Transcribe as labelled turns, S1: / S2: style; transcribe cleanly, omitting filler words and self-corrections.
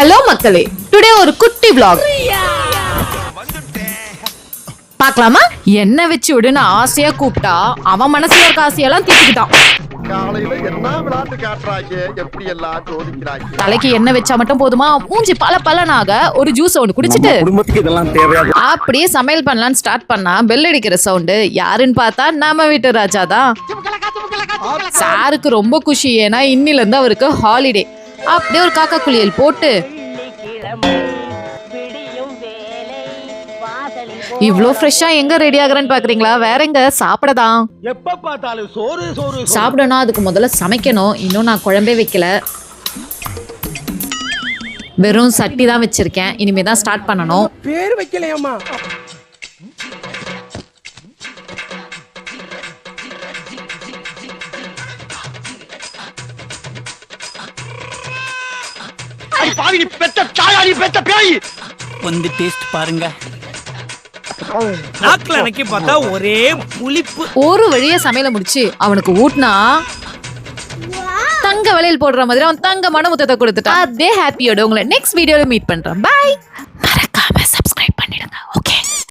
S1: Hello மக்களே, today ஒரு குட்டி vlog பார்க்கலாமா? என்ன வச்சு விடுன்னு ஆசையா கூப்பிட்டா அவன் மனசுல இருக்க ஆசையெல்லாம் தீர்த்துக்கிட்டான்.
S2: காலையில என்ன விளையாட்டு காட்டுறாங்க, எப்படி எல்லாம் சோதிக்கிறாங்க.
S1: தலைக்கு எண்ணெய் வச்சா மட்டும் போதுமா, மூஞ்சி பல பலனாக ஒரு ஜூஸ் ஒன்று குடிச்சிட்டு
S3: குடும்பத்துக்கு இதெல்லாம் தேவையா?
S1: அப்படியே சமையல் பண்ணலான்னு ஸ்டார்ட் பண்ணா பெல் அடிக்கிற சவுண்டு யாருன்னு பார்த்தா நம்ம வீட்டு ராஜா தான். சாருக்கு ரொம்ப குஷி, ஏன்னா இன்னில இருந்து அவருக்கு ஹாலிடே. அப்படியே ஒரு காக்கா குளியல் போட்டு இவ்ளோ ஃப்ரெஷ்ஷா எங்க ரெடி ஆகுறேன்னு பாக்குறீங்களா? வேற எங்க சாப்பிடதான்.
S3: எப்ப பார்த்தாலும் சோறு சோறு.
S1: சாப்பிடணும், அதுக்கு முதல்ல சமைக்கணும். இன்னும் நான் குழம்பே வைக்கல, வெறும் சட்டி தான் வச்சிருக்கேன். இனிமே தான் ஸ்டார்ட் பண்ணணும்.
S3: பேர் வைக்கலையம்மா.
S2: பாவி பெத்த தாயாரி பெத்த பேய்.
S4: வந்து டேஸ்ட் பாருங்க. நாக்குல அன்னைக்கு பார்த்தா ஒரே புளிப்பு.
S1: ஒரு வழியா சமையல முடிச்சு அவனுக்கு ஊட்டினா தங்க வளையல் போடுற மாதிரி அவன் தங்கமான முத்தத்தை கொடுத்துட்டான். அதே ஹாப்பியோட உங்களை நெக்ஸ்ட் வீடியோல மீட் பண்றேன். பை.